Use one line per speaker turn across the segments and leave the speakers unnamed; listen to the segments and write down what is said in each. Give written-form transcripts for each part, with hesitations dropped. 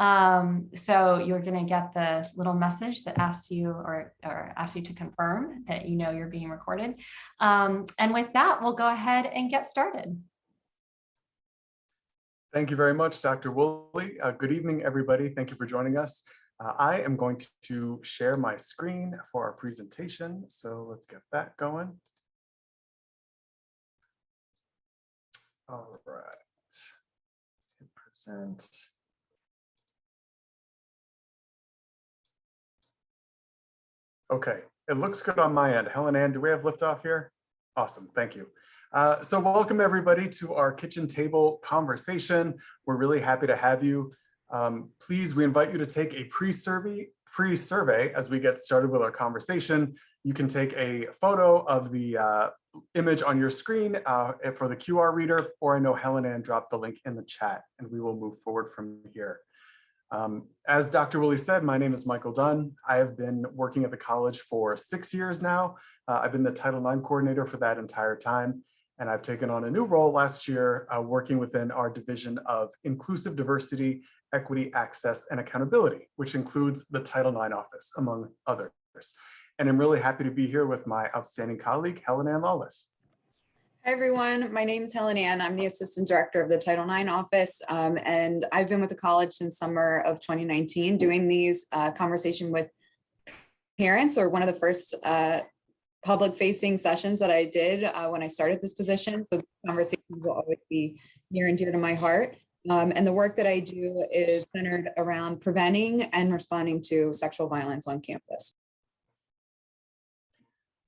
So you're going to get the little message that asks you or asks you to confirm that you know you're being recorded. And with that, we'll go ahead and get started.
Thank you very much, Dr. Woolley. Good evening, everybody. Thank you for joining us. I am going to share my screen for our presentation. So let's get that going. All right. Hit present. Okay, it looks good on my end. Helen Ann, do we have liftoff here? Awesome, thank you. So welcome everybody to our kitchen table conversation. We're really happy to have you. Please, we invite you to take a pre-survey as we get started with our conversation. You can take a photo of the image on your screen for the QR reader, or I know Helen Ann dropped the link in the chat, and we will move forward from here. As Dr. Woolley said, my name is Michael Dunn. I have been working at the college for 6 years now. I've been the Title IX coordinator for that entire time, and I've taken on a new role last year working within our division of inclusive diversity, equity, access, and accountability, which includes the Title IX office, among others. And I'm really happy to be here with my outstanding colleague, Helen Ann Lawless.
Hi, everyone. My name is Helen Ann. I'm the Assistant Director of the Title IX office, and I've been with the college since summer of 2019, doing these conversation with parents, or one of the first public-facing sessions that I did when I started this position. So conversations will always be near and dear to my heart. And the work that I do is centered around preventing and responding to sexual violence on campus.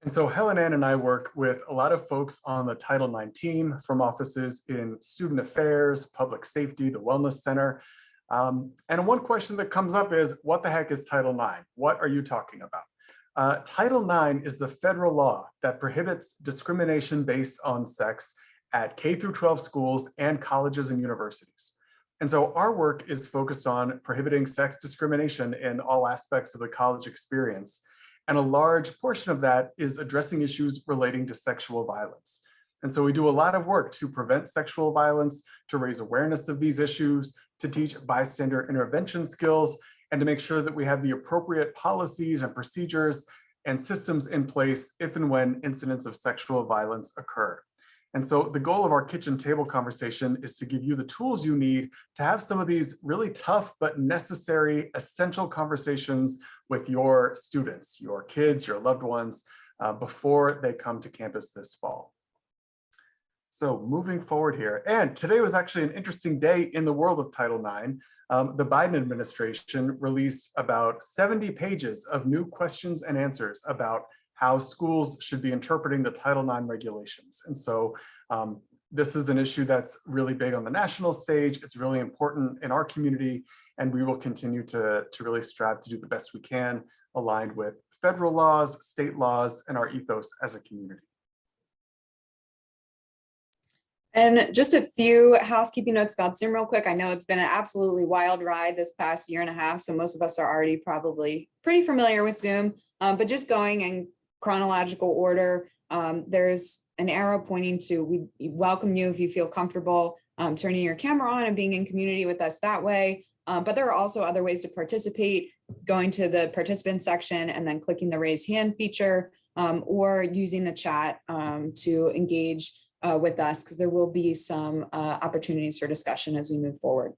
And so Helen Ann and I work with a lot of folks on the Title IX team, from offices in student affairs, public safety, the wellness center. And one question that comes up is, what the heck is Title IX? What are you talking about? Title IX is the federal law that prohibits discrimination based on sex at K through 12 schools and colleges and universities. And so our work is focused on prohibiting sex discrimination in all aspects of the college experience. And a large portion of that is addressing issues relating to sexual violence. And so we do a lot of work to prevent sexual violence, to raise awareness of these issues, to teach bystander intervention skills, and to make sure that we have the appropriate policies and procedures and systems in place if and when incidents of sexual violence occur. And so the goal of our kitchen table conversation is to give you the tools you need to have some of these really tough but necessary, essential conversations with your students, your kids, your loved ones, before they come to campus this fall. So moving forward here, and today was actually an interesting day in the world of Title IX. The Biden administration released about 70 pages of new questions and answers about how schools should be interpreting the Title IX regulations. And so this is an issue that's really big on the national stage. It's really important in our community, and we will continue to really strive to do the best we can, aligned with federal laws, state laws, and our ethos as a community.
And just a few housekeeping notes about Zoom real quick. I know it's been an absolutely wild ride this past year and a half, so most of us are already probably pretty familiar with Zoom, but just going in chronological order, there's an arrow pointing to we welcome you if you feel comfortable turning your camera on and being in community with us that way. But there are also other ways to participate, going to the participant section and then clicking the raise hand feature, or using the chat to engage with us, because there will be some opportunities for discussion as we move forward.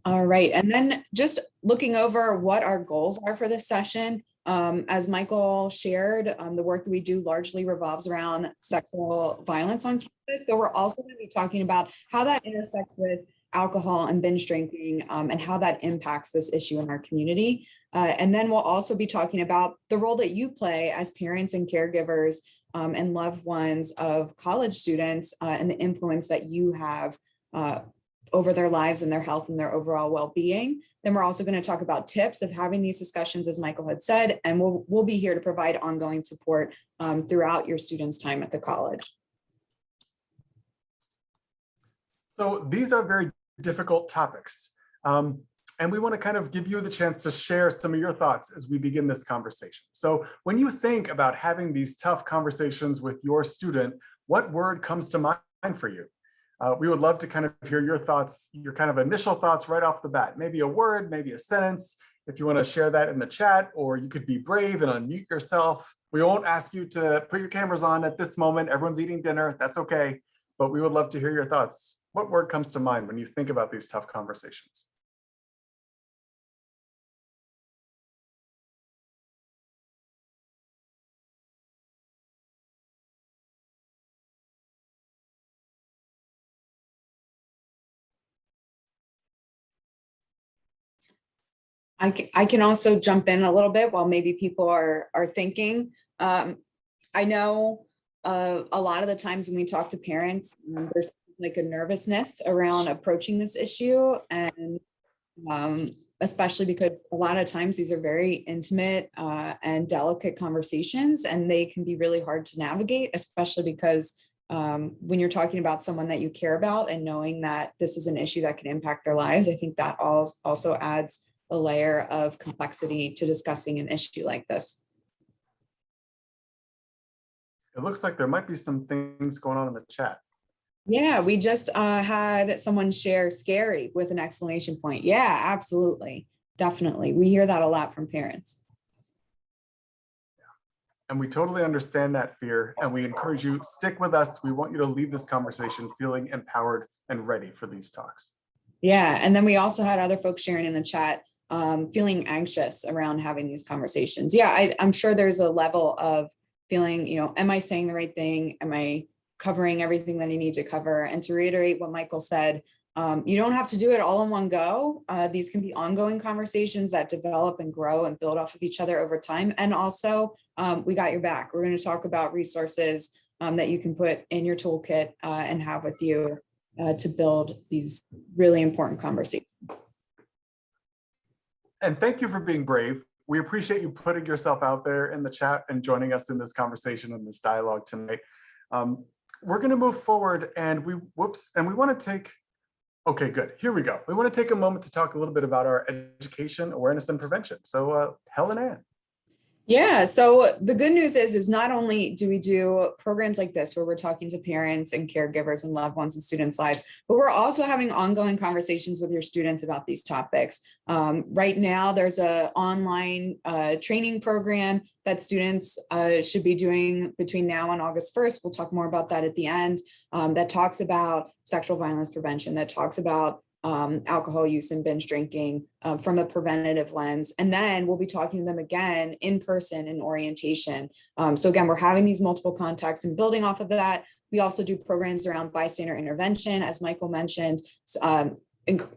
All right, and then just looking over what our goals are for this session. As Michael shared, the work that we do largely revolves around sexual violence on campus, but we're also going to be talking about how that intersects with alcohol and binge drinking, and how that impacts this issue in our community. And then we'll also be talking about the role that you play as parents and caregivers and loved ones of college students, and the influence that you have over their lives and their health and their overall well-being. Then we're also going to talk about tips of having these discussions, as Michael had said, and we'll be here to provide ongoing support throughout your students' time at the college.
So these are very difficult topics. And we want to kind of give you the chance to share some of your thoughts as we begin this conversation. So when you think about having these tough conversations with your student, what word comes to mind for you? We would love to kind of hear your thoughts, your kind of initial thoughts right off the bat. Maybe a word, maybe a sentence. If you want to share that in the chat, or you could be brave and unmute yourself. We won't ask you to put your cameras on at this moment. Everyone's eating dinner. That's okay. But we would love to hear your thoughts. What word comes to mind when you think about these tough conversations?
I can also jump in a little bit while maybe people are thinking. I know a lot of the times when we talk to parents, there's like a nervousness around approaching this issue, and especially because a lot of times these are very intimate and delicate conversations, and they can be really hard to navigate, especially because when you're talking about someone that you care about and knowing that this is an issue that can impact their lives. I think that also adds a layer of complexity to discussing an issue like this.
It looks like there might be some things going on in the chat.
Yeah, we just had someone share scary with an exclamation point. Yeah, absolutely. Definitely. We hear that a lot from parents.
And we totally understand that fear, and we encourage you, stick with us. We want you to leave this conversation feeling empowered and ready for these talks.
Yeah, and then we also had other folks sharing in the chat, feeling anxious around having these conversations. Yeah, I'm sure there's a level of feeling, am I saying the right thing? Am I covering everything that I need to cover? And to reiterate what Michael said, you don't have to do it all in one go. These can be ongoing conversations that develop and grow and build off of each other over time. And also, we got your back. We're going to talk about resources that you can put in your toolkit and have with you to build these really important conversations.
And thank you for being brave. We appreciate you putting yourself out there in the chat and joining us in this conversation and this dialogue tonight. We're going to move forward, and we want to take, okay, good. Here we go. We want to take a moment to talk a little bit about our education, awareness, and prevention. So Helen Ann.
Yeah, so the good news is not only do we do programs like this where we're talking to parents and caregivers and loved ones in students' lives, but we're also having ongoing conversations with your students about these topics. Right now, there's an online training program that students should be doing between now and August 1st. We'll talk more about that at the end, that talks about sexual violence prevention, that talks about alcohol use and binge drinking from a preventative lens. And then we'll be talking to them again in person in orientation. So again, we're having these multiple contacts, and building off of that, we also do programs around bystander intervention, as Michael mentioned,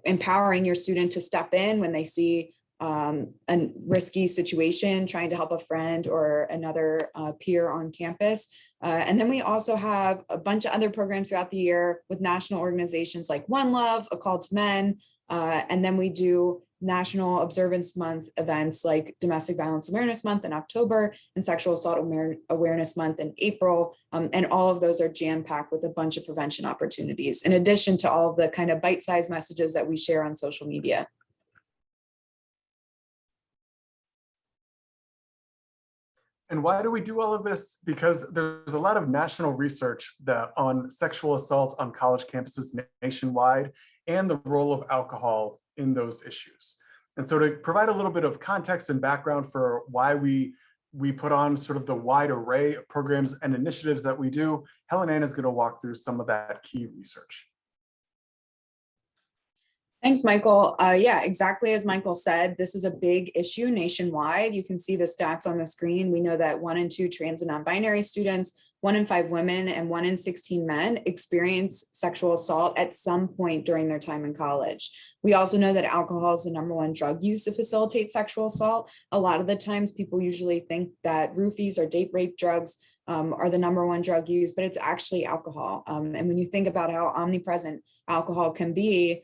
empowering your student to step in when they see a risky situation, trying to help a friend or another peer on campus. And then we also have a bunch of other programs throughout the year with national organizations like One Love, A Call to Men. And then we do National Observance Month events like Domestic Violence Awareness Month in October and Sexual Assault Awareness Month in April. And all of those are jam-packed with a bunch of prevention opportunities, in addition to all of the kind of bite-sized messages that we share on social media.
And why do we do all of this? Because there's a lot of national research on sexual assault on college campuses nationwide and the role of alcohol in those issues. And so to provide a little bit of context and background for why we put on sort of the wide array of programs and initiatives that we do, Helen Ann is going to walk through some of that key research.
Thanks, Michael. Yeah, exactly as Michael said, this is a big issue nationwide. You can see the stats on the screen. We know that 1 in 2 trans and non-binary students, 1 in 5 women, and 1 in 16 men experience sexual assault at some point during their time in college. We also know that alcohol is the #1 drug used to facilitate sexual assault. A lot of the times people usually think that roofies or date rape drugs are the #1 drug used, but it's actually alcohol. And when you think about how omnipresent alcohol can be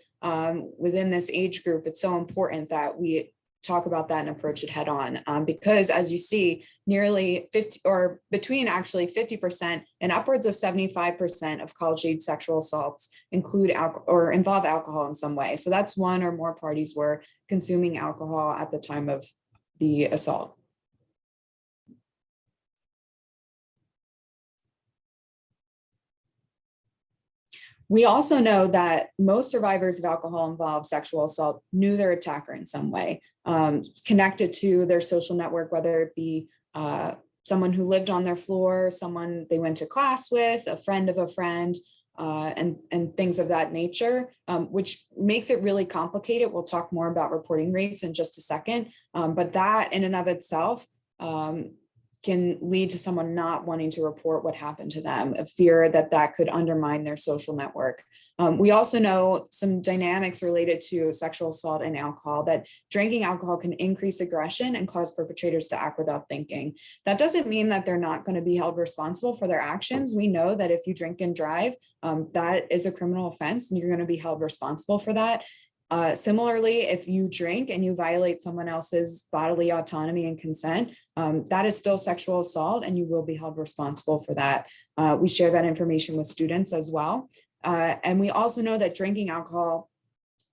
within this age group, it's so important that we talk about that and approach it head on, because as you see, nearly 50 or between actually 50% and upwards of 75% of college age sexual assaults include alcohol or involve alcohol in some way. So that's 1 or more parties were consuming alcohol at the time of the assault. We also know that most survivors of alcohol-involved sexual assault knew their attacker in some way, connected to their social network, whether it be someone who lived on their floor, someone they went to class with, a friend of a friend, and things of that nature, which makes it really complicated. We'll talk more about reporting rates in just a second, but that in and of itself can lead to someone not wanting to report what happened to them, a fear that that could undermine their social network. We also know some dynamics related to sexual assault and alcohol, that drinking alcohol can increase aggression and cause perpetrators to act without thinking. That doesn't mean that they're not going to be held responsible for their actions. We know that if you drink and drive, that is a criminal offense and you're going to be held responsible for that. Similarly, if you drink and you violate someone else's bodily autonomy and consent, that is still sexual assault and you will be held responsible for that. We share that information with students as well. And we also know that drinking alcohol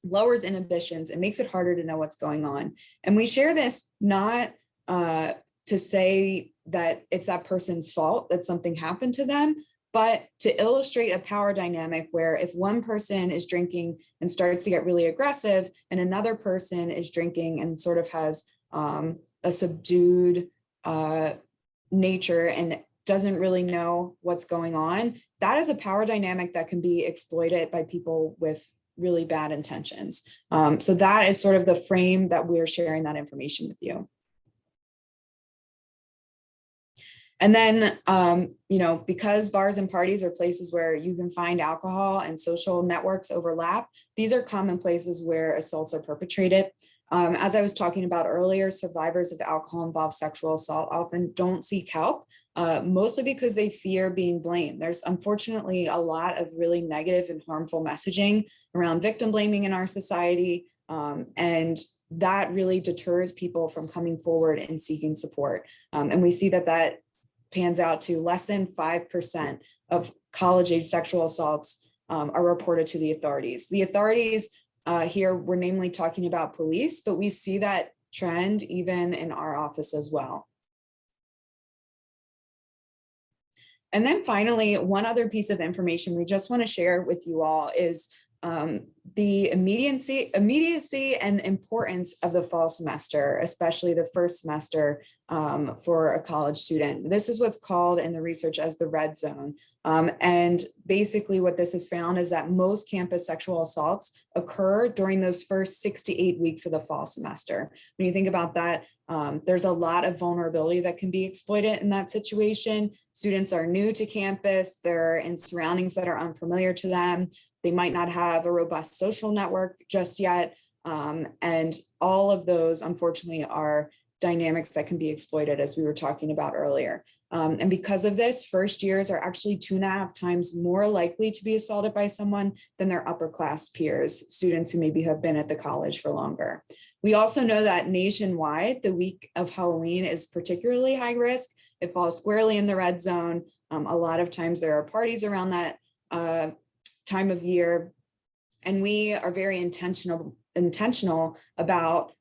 lowers inhibitions. It makes it harder to know what's going on. And we share this not to say that it's that person's fault that something happened to them, but to illustrate a power dynamic where if one person is drinking and starts to get really aggressive and another person is drinking and sort of has a subdued nature and doesn't really know what's going on, that is a power dynamic that can be exploited by people with really bad intentions. So that is sort of the frame that we're sharing that information with you. And then, because bars and parties are places where you can find alcohol and social networks overlap, these are common places where assaults are perpetrated. As I was talking about earlier, survivors of alcohol-involved sexual assault often don't seek help, mostly because they fear being blamed. There's unfortunately a lot of really negative and harmful messaging around victim blaming in our society, and that really deters people from coming forward and seeking support. And we see that pans out to less than 5% of college-age sexual assaults are reported to the authorities. The authorities here, we're namely talking about police, but we see that trend even in our office as well. And then finally, one other piece of information we just want to share with you all is the immediacy and importance of the fall semester, especially the first semester for a college student. This is what's called in the research as the red zone. And basically what this has found is that most campus sexual assaults occur during those first 6 to 8 weeks of the fall semester. When you think about that, there's a lot of vulnerability that can be exploited in that situation. Students are new to campus, they're in surroundings that are unfamiliar to them. They might not have a robust social network just yet. And all of those, unfortunately, are dynamics that can be exploited, as we were talking about earlier. And because of this, first years are actually 2.5 times more likely to be assaulted by someone than their upper class peers, students who maybe have been at the college for longer. We also know that nationwide, the week of Halloween is particularly high risk. It falls squarely in the red zone. A lot of times there are parties around that time of year, and we are very intentional about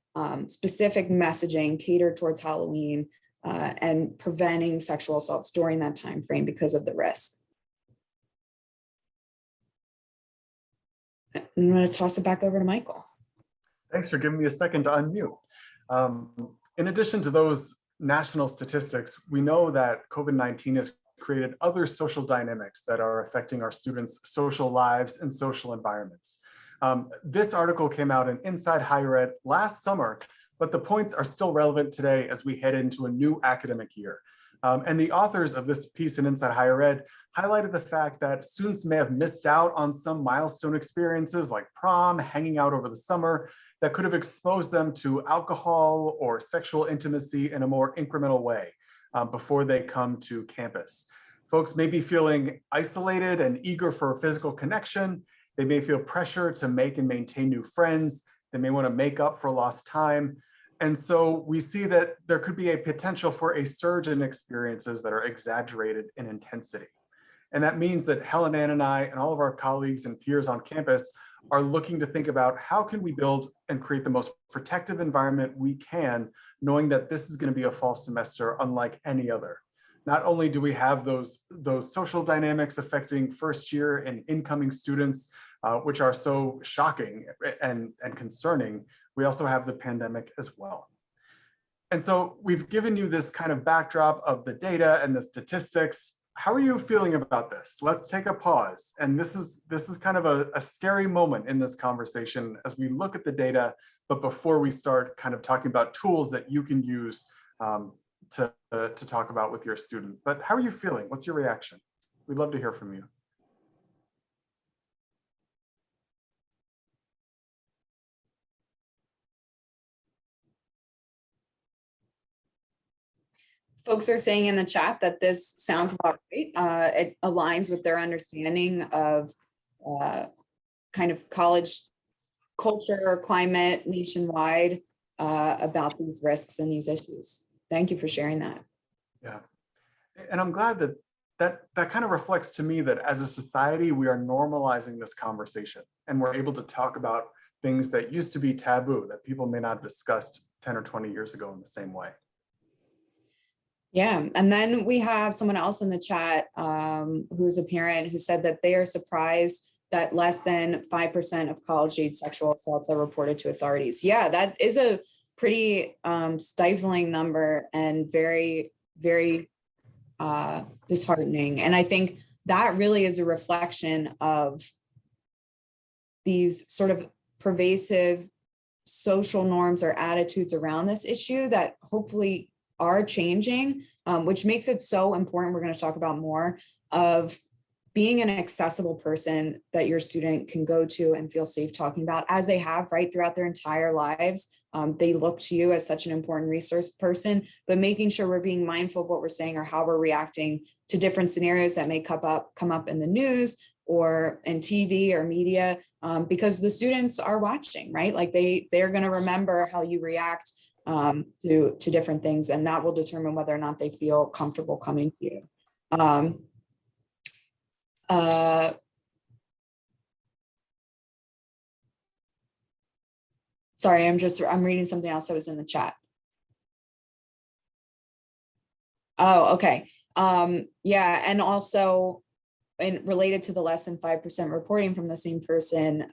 specific messaging catered towards Halloween and preventing sexual assaults during that time frame because of the risk. I'm going to toss it back over to Michael.
Thanks for giving me a second to unmute. In addition to those national statistics, we know that COVID-19 has created other social dynamics that are affecting our students' social lives and social environments. This article came out in Inside Higher Ed last summer, but the points are still relevant today as we head into a new academic year. And the authors of this piece in Inside Higher Ed highlighted the fact that students may have missed out on some milestone experiences like prom, hanging out over the summer, that could have exposed them to alcohol or sexual intimacy in a more incremental way before they come to campus. Folks may be feeling isolated and eager for a physical connection. They may feel pressure to make and maintain new friends. They may want to make up for lost time. And so we see that there could be a potential for a surge in experiences that are exaggerated in intensity. And that means that Helen and I and all of our colleagues and peers on campus are looking to think about how can we build and create the most protective environment we can, knowing that this is going to be a fall semester unlike any other. not only do we have those social dynamics affecting first year and incoming students, which are so shocking and concerning, we also have the pandemic as well. And so we've given you this kind of backdrop of the data and the statistics. How are you feeling about this? Let's take a pause. And this is kind of a scary moment in this conversation as we look at the data, but before we start kind of talking about tools that you can use to talk about with your student. But how are you feeling? What's your reaction? We'd love to hear from you.
Folks are saying in the chat that this sounds about right. It aligns with their understanding of kind of college culture or climate nationwide about these risks and these issues. Thank you for sharing that.
Yeah, and I'm glad that kind of reflects to me that as a society, we are normalizing this conversation and we're able to talk about things that used to be taboo that people may not have discussed 10 or 20 years ago in the same way.
Yeah, and then we have someone else in the chat who's a parent who said that they are surprised that less than 5% of college-age sexual assaults are reported to authorities. Yeah, that is a pretty stifling number and very, very disheartening. And I think that really is a reflection of these sort of pervasive social norms or attitudes around this issue that hopefully are changing, which makes it so important. We're going to talk about more of being an accessible person that your student can go to and feel safe talking about, as they have right throughout their entire lives. They look to you as such an important resource person, but making sure we're being mindful of what we're saying or how we're reacting to different scenarios that may come up in the news or in TV or media, because the students are watching, right? Like they're going to remember how you react to different things, and that will determine whether or not they feel comfortable coming to you. Sorry, I'm reading something else that was in the chat. Oh, okay. Yeah, and also, and related to the less than 5% reporting from the same person,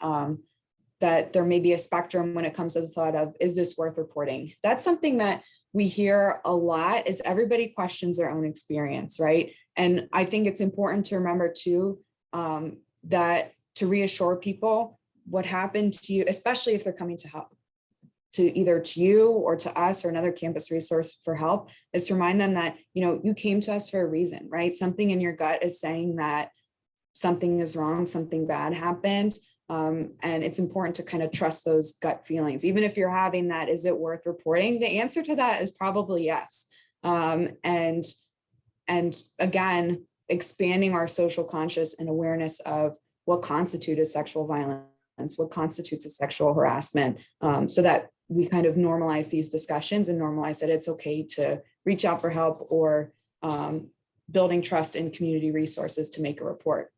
that there may be a spectrum when it comes to the thought of, is this worth reporting? That's something that we hear a lot, is everybody questions their own experience, right? And I think it's important to remember too, that to reassure people what happened to you, especially if they're coming to help, to either to you or to us or another campus resource for help, is to remind them that, you came to us for a reason, right? Something in your gut is saying that something is wrong, something bad happened. And it's important to kind of trust those gut feelings. Even if you're having that, is it worth reporting? The answer to that is probably yes. And again, expanding our social conscious and awareness of what constitutes sexual violence, what constitutes a sexual harassment, so that we kind of normalize these discussions and normalize that it's okay to reach out for help, or building trust in community resources to make a report.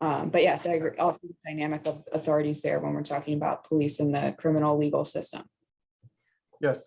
But yes, I agree. Also, the dynamic of authorities there when we're talking about police and the criminal legal system.
Yes,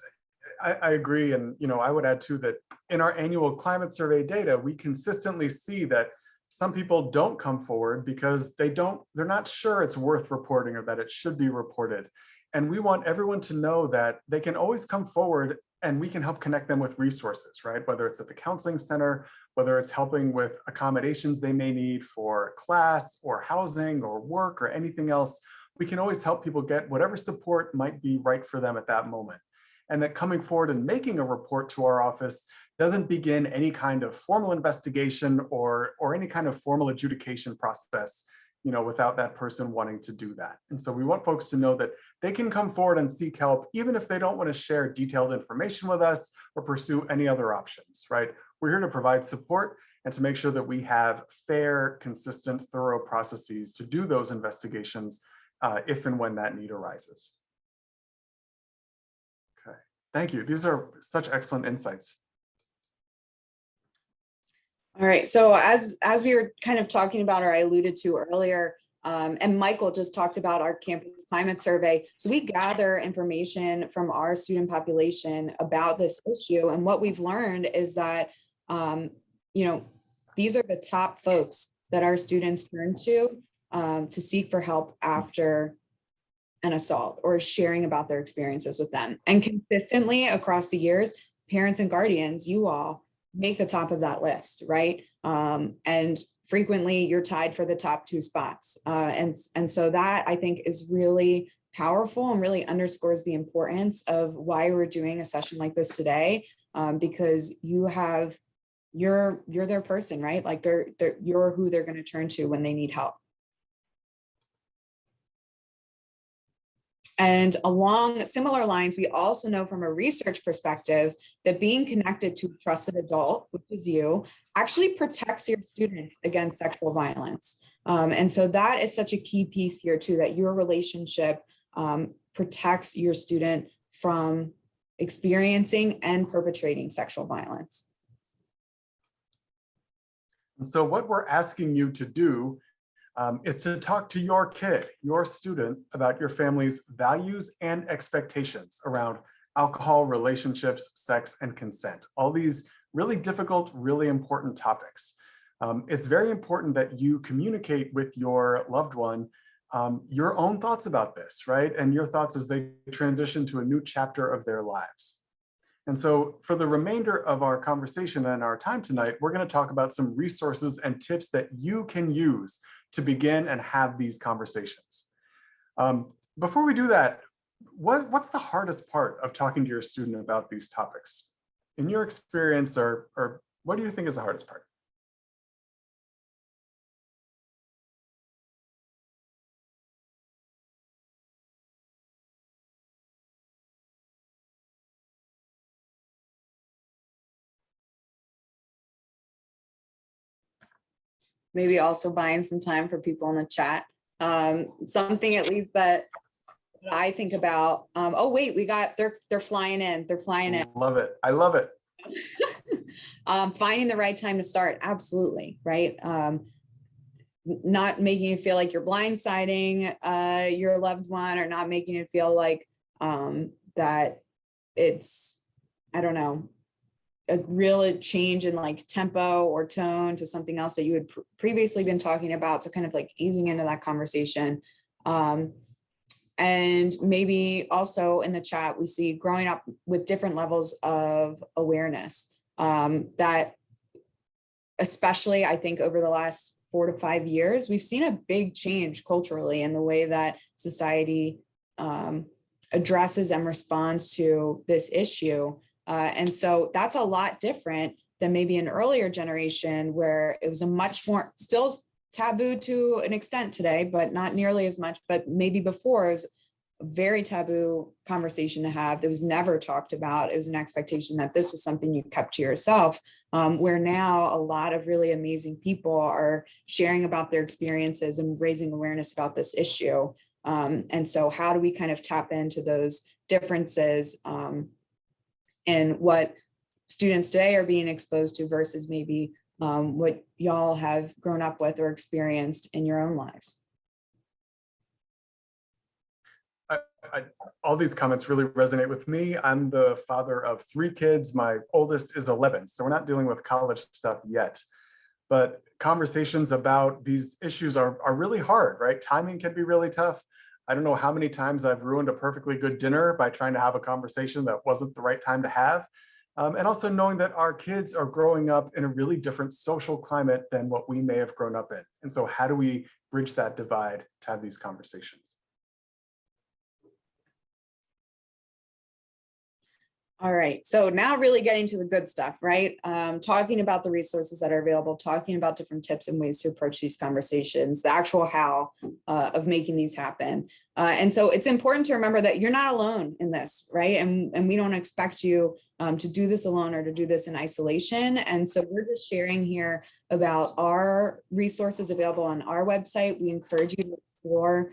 I agree. And, I would add too that in our annual climate survey data, we consistently see that some people don't come forward because they're not sure it's worth reporting or that it should be reported. And we want everyone to know that they can always come forward and we can help connect them with resources, right? Whether it's at the counseling center, whether it's helping with accommodations they may need for class or housing or work or anything else, we can always help people get whatever support might be right for them at that moment. And that coming forward and making a report to our office doesn't begin any kind of formal investigation or any kind of formal adjudication process, without that person wanting to do that. And so we want folks to know that they can come forward and seek help, even if they don't want to share detailed information with us or pursue any other options, right? We're here to provide support and to make sure that we have fair, consistent, thorough processes to do those investigations if and when that need arises. Okay, thank you. These are such excellent insights.
All right, so as we were kind of talking about, or I alluded to earlier, and Michael just talked about our campus climate survey. So we gather information from our student population about this issue. And what we've learned is that you know, these are the top folks that our students turn to seek for help after an assault or sharing about their experiences with them. And consistently across the years, parents and guardians, you all make the top of that list, right? And frequently you're tied for the top 2 spots. And so that I think is really powerful and really underscores the importance of why we're doing a session like this today, because you're their person, right? Like you're who they're going to turn to when they need help. And along similar lines, we also know from a research perspective that being connected to a trusted adult, which is you, actually protects your students against sexual violence. And so that is such a key piece here too, that your relationship protects your student from experiencing and perpetrating sexual violence.
So what we're asking you to do is to talk to your kid, your student, about your family's values and expectations around alcohol, relationships, sex, and consent. All these really difficult, really important topics. It's very important that you communicate with your loved one your own thoughts about this, right? And your thoughts as they transition to a new chapter of their lives. And so for the remainder of our conversation and our time tonight, we're going to talk about some resources and tips that you can use to begin and have these conversations. Before we do that, what's the hardest part of talking to your student about these topics? In your experience, or what do you think is the hardest part?
Maybe also buying some time for people in the chat. Something at least that I think about. Oh wait, they're flying in. They're flying in.
Love it. I love it.
Finding the right time to start. Absolutely. Right. Not making you feel like you're blindsiding your loved one, or not making it feel like that it's, I don't know, a real change in like tempo or tone to something else that you had previously been talking about. So kind of like easing into that conversation. And maybe also in the chat, we see growing up with different levels of awareness that, especially I think over the last 4 to 5 years, we've seen a big change culturally in the way that society addresses and responds to this issue. And so that's a lot different than maybe an earlier generation where it was a much more, still taboo to an extent today, but not nearly as much, but maybe before it was a very taboo conversation to have that was never talked about. It was an expectation that this was something you kept to yourself, where now a lot of really amazing people are sharing about their experiences and raising awareness about this issue. And so how do we kind of tap into those differences and what students today are being exposed to versus maybe what y'all have grown up with or experienced in your own lives?
All these comments really resonate with me. I'm the father of 3 kids. My oldest is 11, so we're not dealing with college stuff yet. But conversations about these issues are really hard, right? Timing can be really tough. I don't know how many times I've ruined a perfectly good dinner by trying to have a conversation that wasn't the right time to have. And also knowing that our kids are growing up in a really different social climate than what we may have grown up in. And so how do we bridge that divide to have these conversations?
All right, so now really getting to the good stuff, right? Talking about the resources that are available, talking about different tips and ways to approach these conversations, the actual how of making these happen. And so it's important to remember that you're not alone in this, right? And we don't expect you to do this alone or to do this in isolation. And so we're just sharing here about our resources available on our website. We encourage you to explore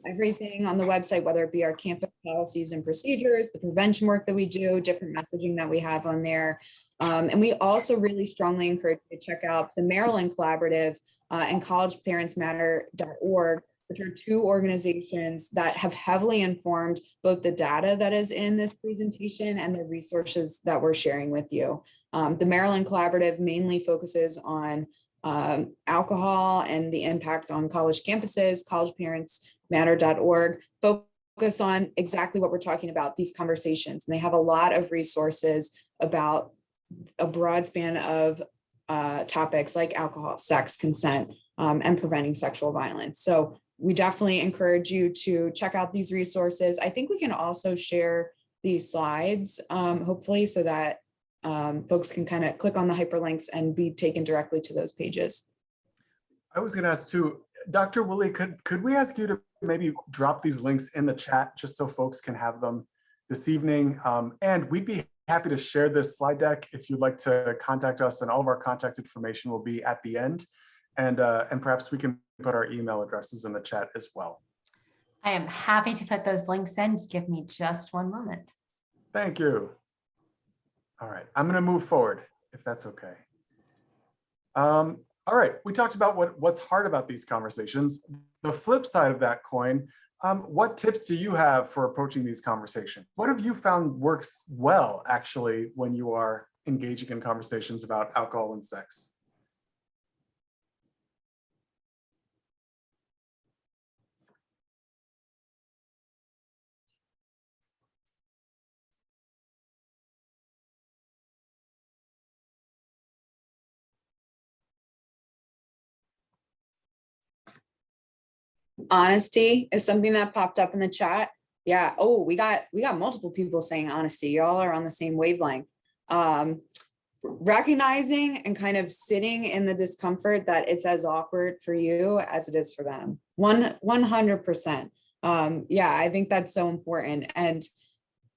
everything on the website, whether it be our campus policies and procedures, the prevention work that we do, different messaging that we have on there. And we also really strongly encourage you to check out the Maryland Collaborative and collegeparentsmatter.org, which are two organizations that have heavily informed both the data that is in this presentation and the resources that we're sharing with you. The Maryland Collaborative mainly focuses on alcohol and the impact on college campuses. collegeparentsmatter.org focus on exactly what we're talking about, these conversations. And they have a lot of resources about a broad span of topics like alcohol, sex, consent, and preventing sexual violence. So we definitely encourage you to check out these resources. I think we can also share these slides, hopefully, so that folks can kind of click on the hyperlinks and be taken directly to those pages.
I was going to ask too, Dr. Woolley, could we ask you to maybe drop these links in the chat just so folks can have them this evening? And we'd be happy to share this slide deck if you'd like to contact us, and all of our contact information will be at the end. And perhaps we can put our email addresses in the chat as well.
I am happy to put those links in. Give me just one moment.
Thank you. All right, I'm going to move forward if that's okay. All right, we talked about what's hard about these conversations. The flip side of that coin, what tips do you have for approaching these conversations? What have you found works well, actually, when you are engaging in conversations about alcohol and sex?
Honesty is something that popped up in the chat. Yeah. Oh, we got multiple people saying honesty. Y'all are on the same wavelength. Recognizing and kind of sitting in the discomfort that it's as awkward for you as it is for them. 100%. Yeah, I think that's so important. And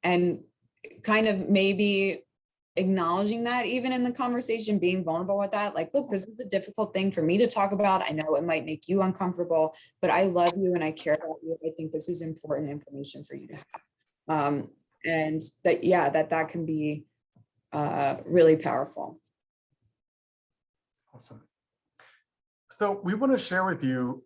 kind of maybe acknowledging that even in the conversation, being vulnerable with that, like, look, this is a difficult thing for me to talk about. I know it might make you uncomfortable, but I love you and I care about you. I think this is important information for you to have. And that, yeah, that can be really powerful.
Awesome. So we want to share with you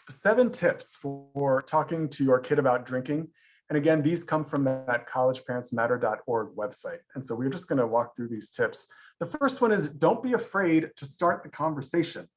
7 tips for talking to your kid about drinking. And again, these come from that collegeparentsmatter.org website. And so we're just going to walk through these tips. The first one is, don't be afraid to start the conversation.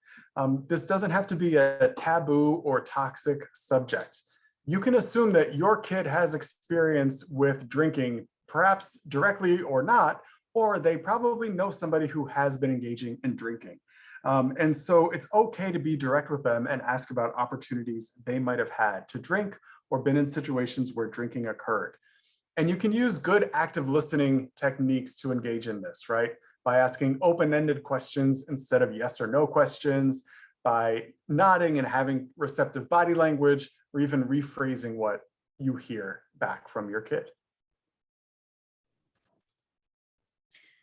This doesn't have to be a taboo or toxic subject. You can assume that your kid has experience with drinking, perhaps directly or not, or they probably know somebody who has been engaging in drinking. And so it's okay to be direct with them and ask about opportunities they might have had to drink or been in situations where drinking occurred. And you can use good active listening techniques to engage in this, right? By asking open-ended questions instead of yes or no questions, by nodding and having receptive body language, or even rephrasing what you hear back from your kid.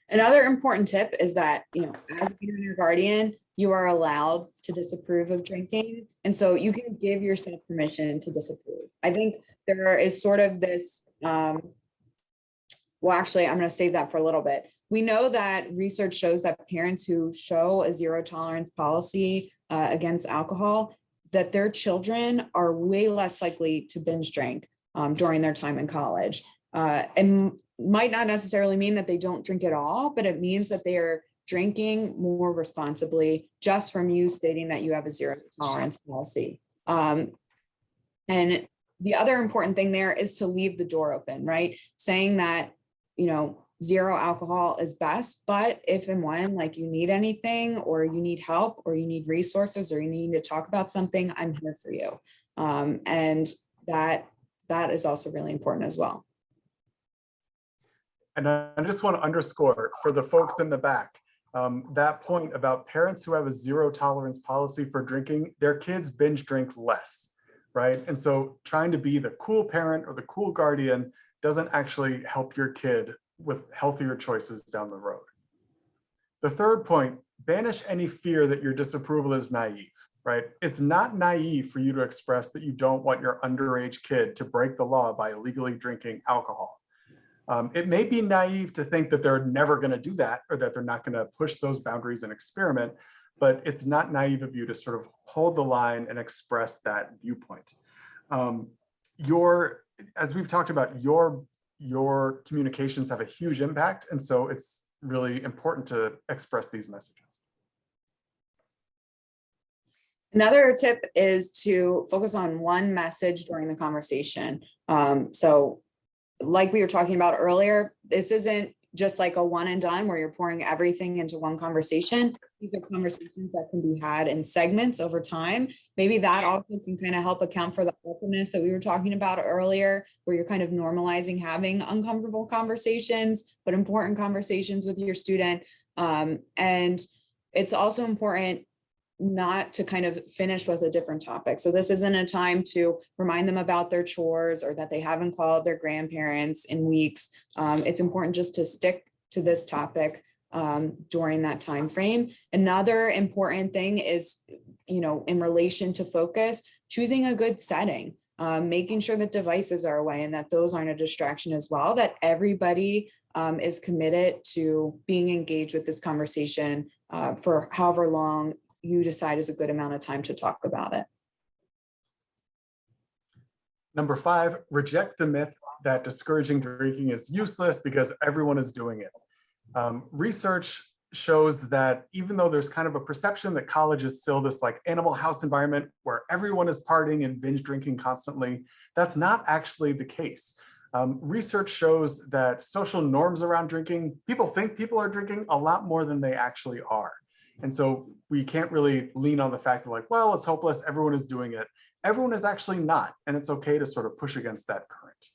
Another important tip is that, you know, as a parent or guardian, you are allowed to disapprove of drinking. And so you can give yourself permission to disapprove. I think there is sort of this, well, actually, I'm going to save that for a little bit. We know that research shows that parents who show a zero tolerance policy against alcohol, that their children are way less likely to binge drink during their time in college. And might not necessarily mean that they don't drink at all, but it means that they are drinking more responsibly just from you stating that you have a zero tolerance policy. And the other important thing there is to leave the door open, right? Saying that, you know, zero alcohol is best, but if and when like you need anything or you need help or you need resources or you need to talk about something, I'm here for you. And that is also really important as well.
And I just want to underscore for the folks in the back, that point about parents who have a zero tolerance policy for drinking, their kids binge drink less, right? And so trying to be the cool parent or the cool guardian doesn't actually help your kid with healthier choices down the road. The third point, banish any fear that your disapproval is naive, right? It's not naive for you to express that you don't want your underage kid to break the law by illegally drinking alcohol. It may be naive to think that they're never going to do that or that they're not going to push those boundaries and experiment, but it's not naive of you to sort of hold the line and express that viewpoint. As we've talked about, your communications have a huge impact, and so it's really important to express these messages.
Another tip is to focus on one message during the conversation. So like we were talking about earlier, this isn't just like a one and done where you're pouring everything into one conversation. These are conversations that can be had in segments over time. Maybe that also can kind of help account for the openness that we were talking about earlier, where you're kind of normalizing having uncomfortable conversations, but important conversations with your student. And it's also important not to kind of finish with a different topic. So this isn't a time to remind them about their chores or that they haven't called their grandparents in weeks. It's important just to stick to this topic during that time frame. Another important thing is, in relation to focus, choosing a good setting, making sure that devices are away and that those aren't a distraction as well, that everybody is committed to being engaged with this conversation for however long you decide is a good amount of time to talk about it.
Number 5, reject the myth that discouraging drinking is useless because everyone is doing it. Research shows that even though there's kind of a perception that college is still this like Animal House environment where everyone is partying and binge drinking constantly, that's not actually the case. Research shows that social norms around drinking, people think people are drinking a lot more than they actually are. And so we can't really lean on the fact that like, well, it's hopeless, everyone is doing it. Everyone is actually not, and it's okay to sort of push against that current.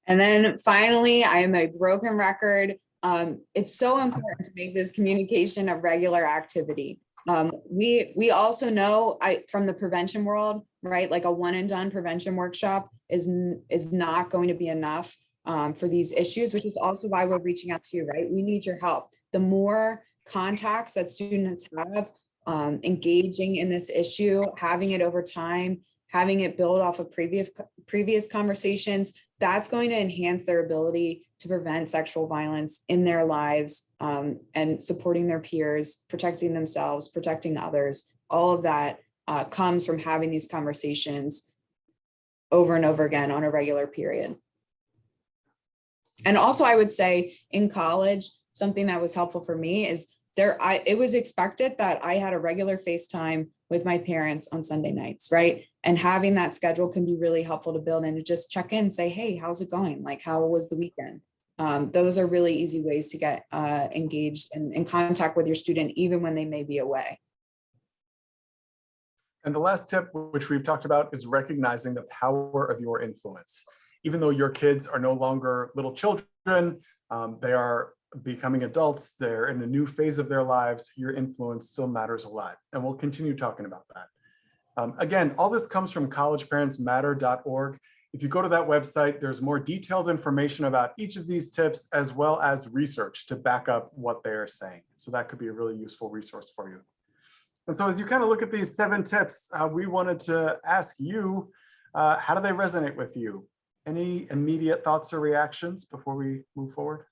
And then finally, I am a broken record. It's so important to make this communication a regular activity. We also know from the prevention world, right? Like a one and done prevention workshop is not going to be enough for these issues, which is also why we're reaching out to you, right? We need your help. The more contacts that students have engaging in this issue, having it over time, having it build off of previous conversations, that's going to enhance their ability to prevent sexual violence in their lives and supporting their peers, protecting themselves, protecting others. All of that comes from having these conversations over and over again on a regular period. And also, I would say in college, something that was helpful for me is it was expected that I had a regular FaceTime with my parents on Sunday nights, right? And having that schedule can be really helpful to build and to just check in and say, hey, how's it going? Like, how was the weekend? Those are really easy ways to get engaged and in contact with your student, even when they may be away.
And the last tip, which we've talked about, is recognizing the power of your influence. Even though your kids are no longer little children, they are becoming adults, they're in a new phase of their lives, your influence still matters a lot. And we'll continue talking about that. Again, all this comes from collegeparentsmatter.org. If you go to that website, there's more detailed information about each of these tips, as well as research to back up what they're saying. So that could be a really useful resource for you. And so as you kind of look at these 7 tips, we wanted to ask you, how do they resonate with you? Any immediate thoughts or reactions before we move forward?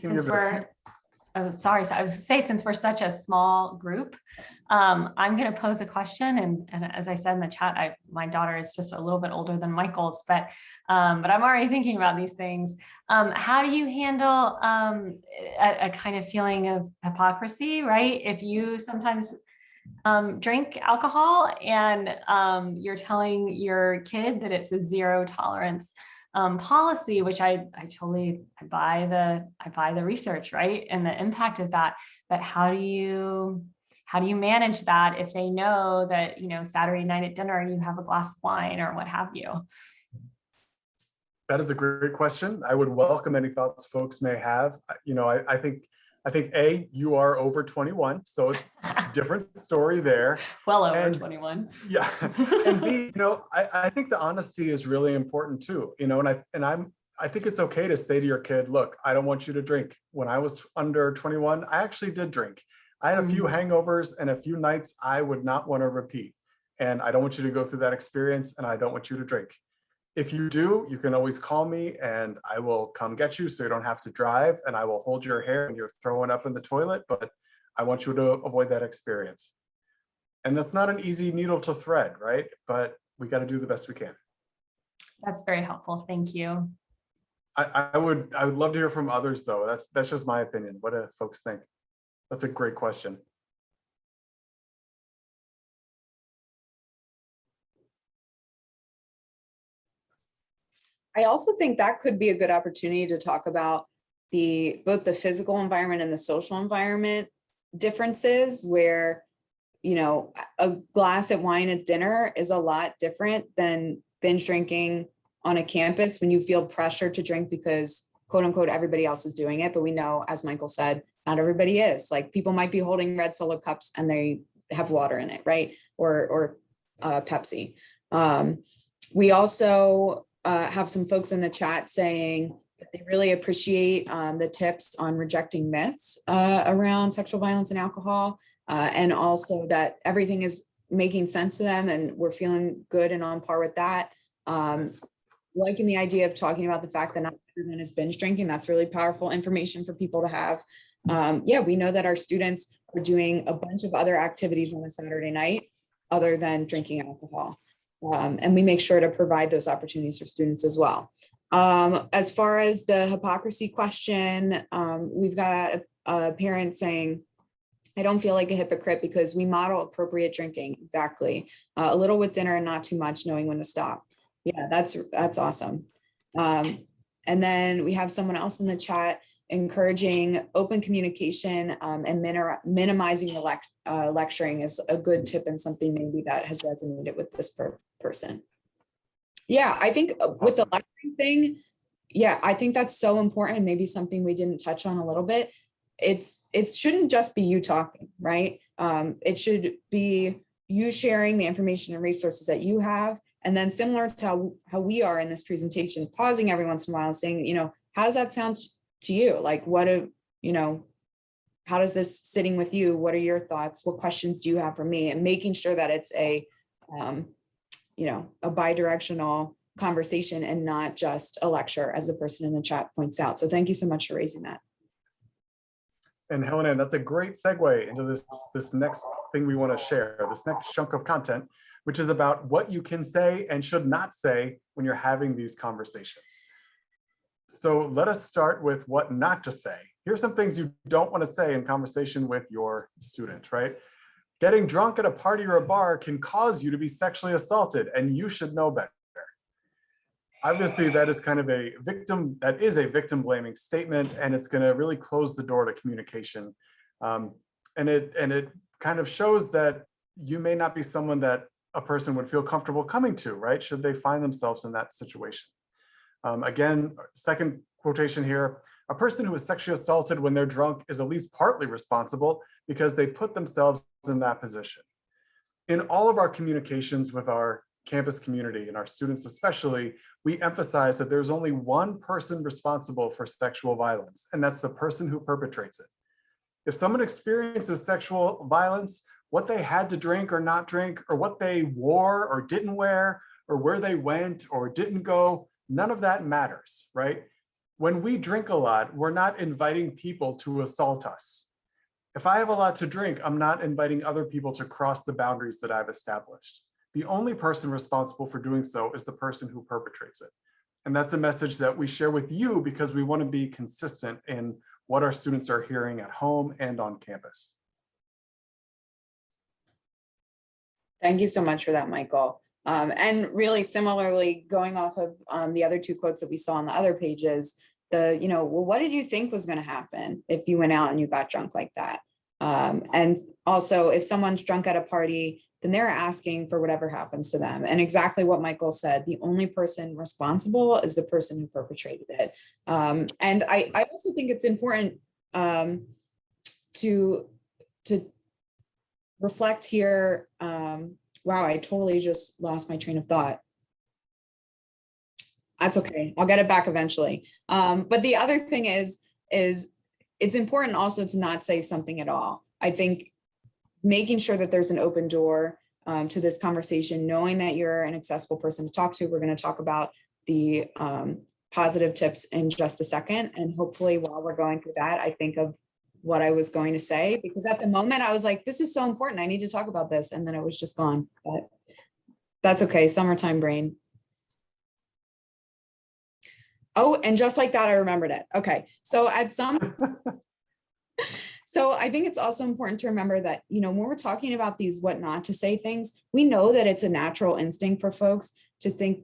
Since we're, oh, sorry. So I was going to say, since we're such a small group, I'm going to pose a question. And as I said in the chat, my daughter is just a little bit older than Michael's, but I'm already thinking about these things. How do you handle a kind of feeling of hypocrisy, right? If you sometimes drink alcohol and you're telling your kid that it's a zero tolerance policy, which I totally buy the research, right, and the impact of that. But how do you manage that if they know that, Saturday night at dinner you have a glass of wine or what have you?
That is a great question. I would welcome any thoughts folks may have. I think A, you are over 21, so it's a different story there.
Well over 21.
Yeah, and B, I think the honesty is really important too. And I'm I think it's okay to say to your kid, look, I don't want you to drink. When I was under 21, I actually did drink. I had a few hangovers and a few nights I would not want to repeat. And I don't want you to go through that experience, and I don't want you to drink. If you do, you can always call me and I will come get you so you don't have to drive, and I will hold your hair when you're throwing up in the toilet, but I want you to avoid that experience. And that's not an easy needle to thread, right? But we got to do the best we can.
That's very helpful. Thank you.
I would love to hear from others though. That's just my opinion. What do folks think? That's a great question.
I also think that could be a good opportunity to talk about both the physical environment and the social environment differences, where, you know, a glass of wine at dinner is a lot different than binge drinking on a campus when you feel pressure to drink because quote unquote everybody else is doing it. But we know, as Michael said, not everybody is. Like, people might be holding red Solo cups and they have water in it, right? Or Pepsi. We also have some folks in the chat saying that they really appreciate the tips on rejecting myths around sexual violence and alcohol, and also that everything is making sense to them and we're feeling good and on par with that.
Nice.
Liking the idea of talking about the fact that not everyone is binge drinking. That's really powerful information for people to have. Yeah, we know that our students are doing a bunch of other activities on a Saturday night other than drinking alcohol. And we make sure to provide those opportunities for students as well. As far as the hypocrisy question, we've got a parent saying, I don't feel like a hypocrite because we model appropriate drinking. Exactly. A little with dinner and not too much, knowing when to stop. Yeah, that's awesome. And then we have someone else in the chat encouraging open communication and minimizing the lecturing is a good tip and something maybe that has resonated with this person. Yeah, I think with the lecturing thing, yeah, I think that's so important. Maybe something we didn't touch on a little bit. It shouldn't just be you talking, right? It should be you sharing the information and resources that you have. And then similar to how we are in this presentation, pausing every once in a while and saying, you know, how does that sound to you? Like, how does this sitting with you? What are your thoughts? What questions do you have for me? And making sure that it's a bi-directional conversation and not just a lecture, as the person in the chat points out. So thank you so much for raising that.
And Helen, that's a great segue into this next thing we want to share, this next chunk of content, which is about what you can say and should not say when you're having these conversations. So let us start with what not to say. Here's some things you don't want to say in conversation with your student, right? Getting drunk at a party or a bar can cause you to be sexually assaulted, and you should know better. Obviously, that is kind of a victim blaming statement, and it's going to really close the door to communication. And it kind of shows that you may not be someone that a person would feel comfortable coming to, right? Should they find themselves in that situation. Again, second quotation here, a person who is sexually assaulted when they're drunk is at least partly responsible because they put themselves in that position. In all of our communications with our campus community and our students especially, we emphasize that there's only one person responsible for sexual violence, and that's the person who perpetrates it. If someone experiences sexual violence, what they had to drink or not drink, or what they wore or didn't wear, or where they went or didn't go, none of that matters, right? When we drink a lot, we're not inviting people to assault us. If I have a lot to drink, I'm not inviting other people to cross the boundaries that I've established. The only person responsible for doing so is the person who perpetrates it. And that's a message that we share with you because we want to be consistent in what our students are hearing at home and on campus.
Thank you so much for that, Michael. And really similarly, going off of the other two quotes that we saw on the other pages, well, what did you think was going to happen if you went out and you got drunk like that? And also, if someone's drunk at a party, then they're asking for whatever happens to them. And exactly what Michael said, the only person responsible is the person who perpetrated it. And I also think it's important to reflect here. Wow, I totally just lost my train of thought. That's okay. I'll get it back eventually. But the other thing is it's important also to not say something at all. I think making sure that there's an open door to this conversation, knowing that you're an accessible person to talk to. We're going to talk about the positive tips in just a second. And hopefully while we're going through that, I think of what I was going to say, because at the moment I was like, this is so important. I need to talk about this. And then it was just gone, but that's okay. Summertime brain. Oh, and just like that, I remembered it. Okay. So so I think it's also important to remember that, when we're talking about these what not to say things, we know that it's a natural instinct for folks to think,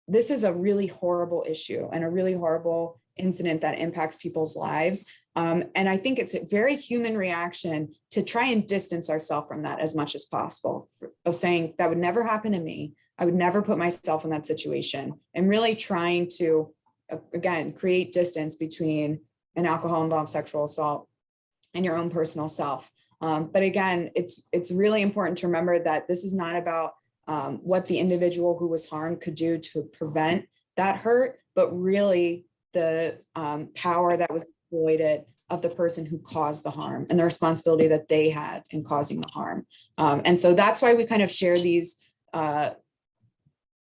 this is a really horrible issue and a really horrible incident that impacts people's lives. And I think it's a very human reaction to try and distance ourselves from that as much as possible, of saying that would never happen to me. I would never put myself in that situation, and really trying to, again, create distance between an alcohol-involved sexual assault and your own personal self. But again, it's really important to remember that this is not about what the individual who was harmed could do to prevent that hurt, but really the power that was exploited of the person who caused the harm and the responsibility that they had in causing the harm. And so that's why we kind of share these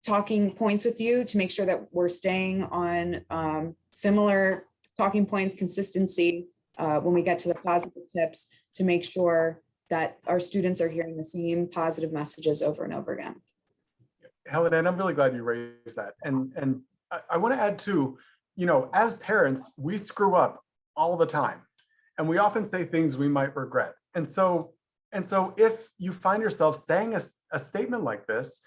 talking points with you, to make sure that we're staying on similar talking points, consistency, when we get to the positive tips, to make sure that our students are hearing the same positive messages over and over again.
Helen, and I'm really glad you raised that. And I want to add too, as parents, we screw up all the time, and we often say things we might regret. And so if you find yourself saying a statement like this,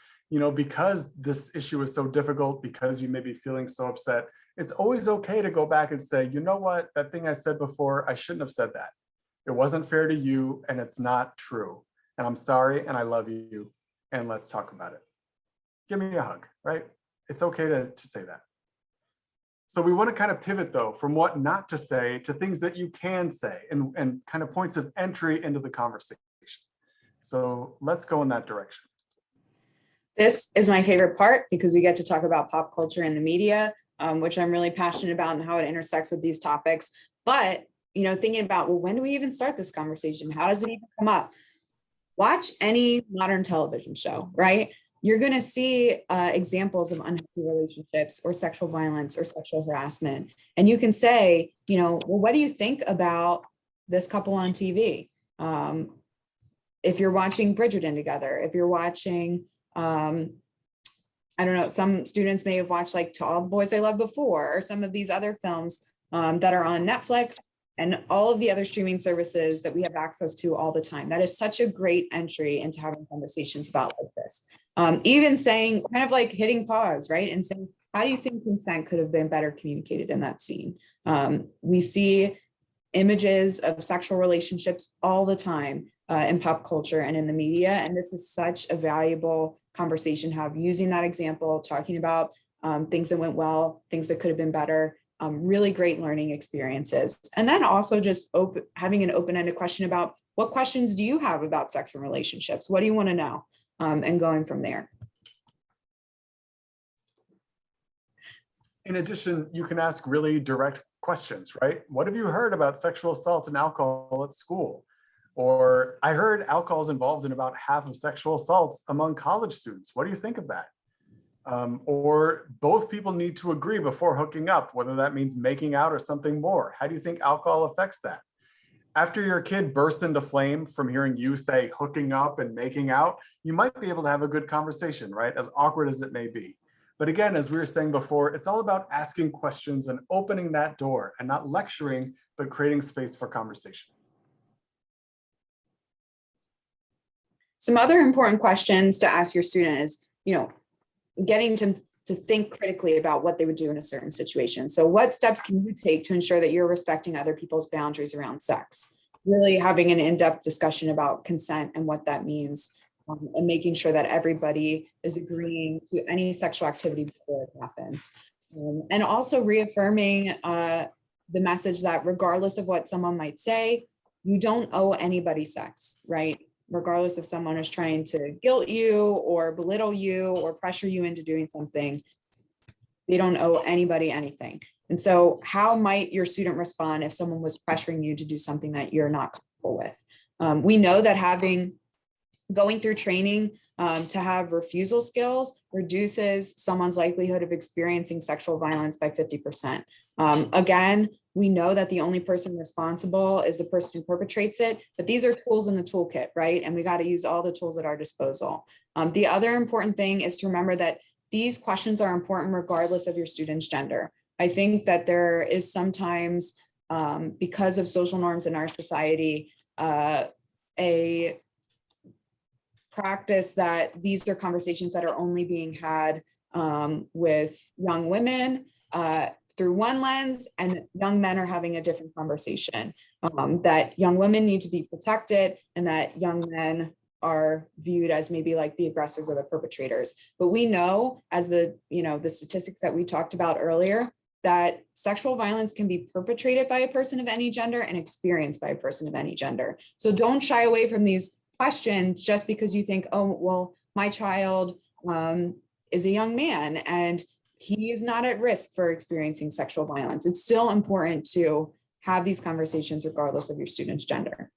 because this issue is so difficult, because you may be feeling so upset, it's always okay to go back and say, you know what, that thing I said before, I shouldn't have said that. It wasn't fair to you, and it's not true. And I'm sorry, and I love you, and let's talk about it. Give me a hug, right? It's okay to say that. So we want to kind of pivot though from what not to say to things that you can say, and kind of points of entry into the conversation. So let's go in that direction.
This is my favorite part, because we get to talk about pop culture and the media, which I'm really passionate about, and how it intersects with these topics. But, thinking about, well, when do we even start this conversation? How does it even come up? Watch any modern television show, right? You're going to see examples of unhealthy relationships or sexual violence or sexual harassment. And you can say, well, what do you think about this couple on TV? If you're watching Bridgerton together, if you're watching, I don't know, some students may have watched like To All the Boys I Loved Before, or some of these other films that are on Netflix and all of the other streaming services that we have access to all the time. That is such a great entry into having conversations about like this. Even saying, kind of like hitting pause, right? And saying, how do you think consent could have been better communicated in that scene? We see images of sexual relationships all the time in pop culture and in the media. And this is such a valuable conversation to have, using that example, talking about things that went well, things that could have been better, really great learning experiences. And then also just having an open-ended question about, what questions do you have about sex and relationships? What do you want to know? And going from there.
In addition, you can ask really direct questions, right? What have you heard about sexual assault and alcohol at school? Or I heard alcohol is involved in about half of sexual assaults among college students. What do you think of that? Or both people need to agree before hooking up, whether that means making out or something more. How do you think alcohol affects that? After your kid bursts into flame from hearing you say hooking up and making out, you might be able to have a good conversation, right? As awkward as it may be. But again, as we were saying before, it's all about asking questions and opening that door, and not lecturing, but creating space for conversation.
Some other important questions to ask your student is, getting to think critically about what they would do in a certain situation. So what steps can you take to ensure that you're respecting other people's boundaries around sex? Really having an in-depth discussion about consent and what that means, and making sure that everybody is agreeing to any sexual activity before it happens. And also reaffirming the message that regardless of what someone might say, you don't owe anybody sex, right? Regardless if someone is trying to guilt you or belittle you or pressure you into doing something, They don't owe anybody anything. And so how might your student respond if someone was pressuring you to do something that you're not comfortable with? We know that going through training to have refusal skills reduces someone's likelihood of experiencing sexual violence by 50%. Again, we know that the only person responsible is the person who perpetrates it, but these are tools in the toolkit, right? And we got to use all the tools at our disposal. The other important thing is to remember that these questions are important regardless of your student's gender. I think that there is sometimes, because of social norms in our society, a practice that these are conversations that are only being had with young women through one lens, and young men are having a different conversation, that young women need to be protected and that young men are viewed as maybe like the aggressors or the perpetrators. But we know, as the statistics that we talked about earlier, that sexual violence can be perpetrated by a person of any gender and experienced by a person of any gender. So don't shy away from these questions just because you think, oh, well, my child is a young man and he is not at risk for experiencing sexual violence. It's still important to have these conversations regardless of your student's gender.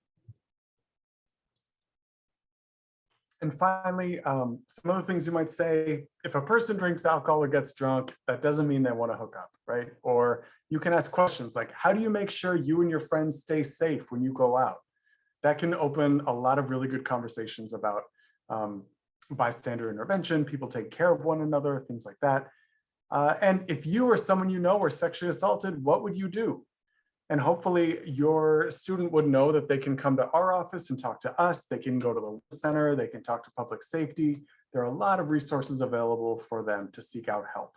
And finally, some other things you might say: if a person drinks alcohol or gets drunk, that doesn't mean they want to hook up, right? Or you can ask questions like, how do you make sure you and your friends stay safe when you go out? That can open a lot of really good conversations about bystander intervention, people take care of one another, things like that. And if you or someone you know were sexually assaulted, what would you do? And hopefully your student would know that they can come to our office and talk to us. They can go to the Lawless Center, they can talk to public safety. There are a lot of resources available for them to seek out help.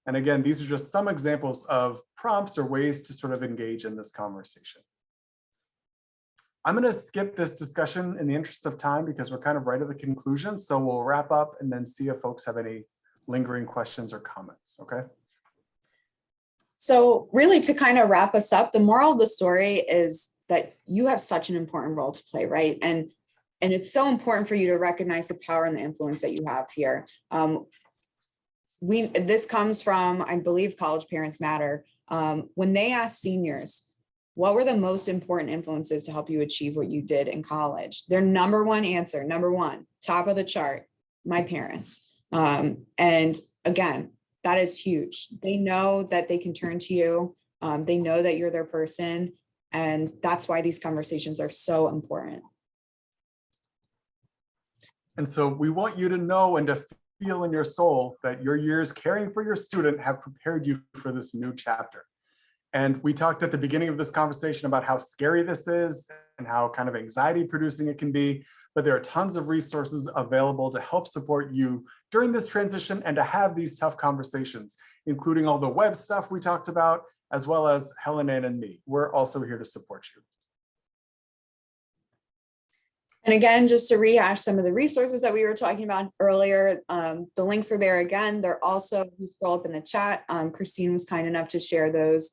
And again, these are just some examples of prompts or ways to sort of engage in this conversation. I'm going to skip this discussion in the interest of time because we're kind of right at the conclusion. So we'll wrap up and then see if folks have any lingering questions or comments, okay?
So really, to kind of wrap us up, the moral of the story is that you have such an important role to play, right? And it's so important for you to recognize the power and the influence that you have here. This comes from, I believe, College Parents Matter. When they asked seniors, what were the most important influences to help you achieve what you did in college? Their number one answer, number one, top of the chart, my parents. And again, that is huge. They know that they can turn to you. They know that you're their person. And that's why these conversations are so important.
And so we want you to know and to feel in your soul that your years caring for your student have prepared you for this new chapter. And we talked at the beginning of this conversation about how scary this is and how kind of anxiety producing it can be, but there are tons of resources available to help support you during this transition and to have these tough conversations, including all the web stuff we talked about, as well as Helen, Ann, and me. We're also here to support you.
And again, just to rehash some of the resources that we were talking about earlier, the links are there again. They're also, if you scroll up in the chat, Christine was kind enough to share those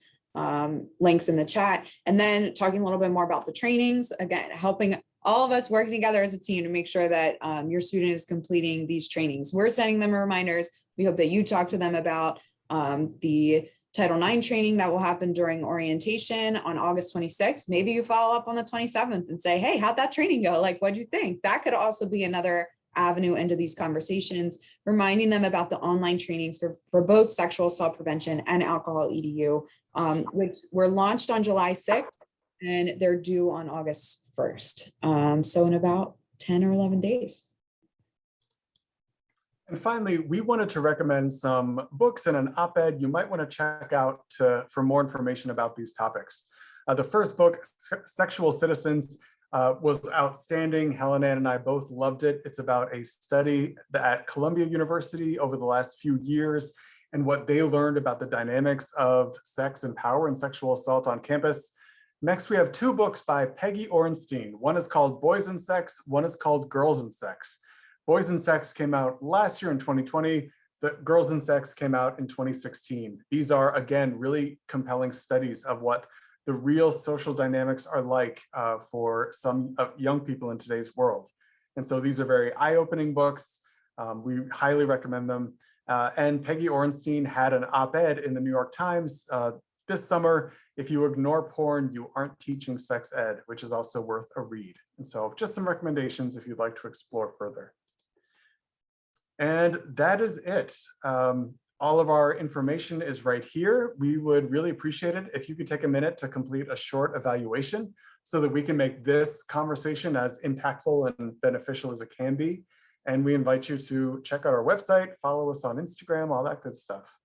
links in the chat. And then talking a little bit more about the trainings, again, helping all of us working together as a team to make sure that your student is completing these trainings. We're sending them reminders. We hope that you talk to them about the Title IX training that will happen during orientation on August 26th. Maybe you follow up on the 27th and say, hey, how'd that training go? Like, what'd you think? That could also be another avenue into these conversations, reminding them about the online trainings for both sexual assault prevention and alcohol EDU, which were launched on July 6th and they're due on August 1st. So in about 10 or 11 days.
And finally, we wanted to recommend some books and an op-ed you might want to check out for more information about these topics. The first book, Sexual Citizens, was outstanding. Helen, Ann, and I both loved it. It's about a study at Columbia University over the last few years and what they learned about the dynamics of sex and power and sexual assault on campus. Next, we have two books by Peggy Orenstein. One is called Boys and Sex, one is called Girls and Sex. Boys and Sex came out last year in 2020. The Girls and Sex came out in 2016. These are, again, really compelling studies of what the real social dynamics are like for some young people in today's world. And so these are very eye-opening books. We highly recommend them. And Peggy Orenstein had an op-ed in the New York Times this summer, "If you ignore porn, you aren't teaching sex ed," which is also worth a read. And so just some recommendations if you'd like to explore further. And that is it. All of our information is right here. We would really appreciate it if you could take a minute to complete a short evaluation so that we can make this conversation as impactful and beneficial as it can be. And we invite you to check out our website, follow us on Instagram, all that good stuff.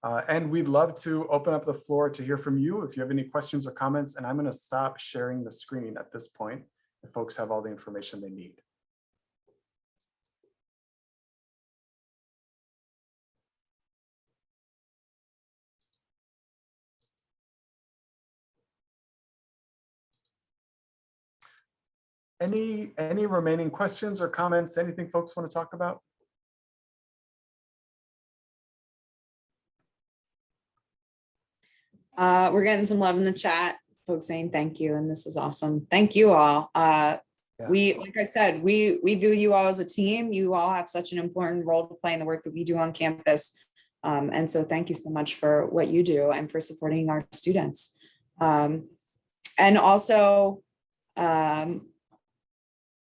And we'd love to open up the floor to hear from you if you have any questions or comments. And I'm going to stop sharing the screen at this point if folks have all the information they need. Any remaining questions or comments, anything folks want to talk about?
We're getting some love in the chat, folks saying thank you, and this was awesome. Thank you all. We, like I said, we view you all as a team. You all have such an important role to play in the work that we do on campus. And so thank you so much for what you do and for supporting our students. And also,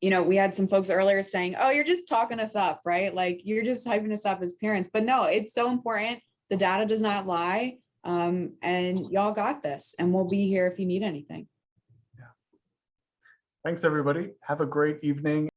you know, we had some folks earlier saying, oh, you're just talking us up, right? Like you're just hyping us up as parents, but no, it's so important. The data does not lie. And y'all got this, and we'll be here if you need anything.
Yeah. Thanks, everybody. Have a great evening.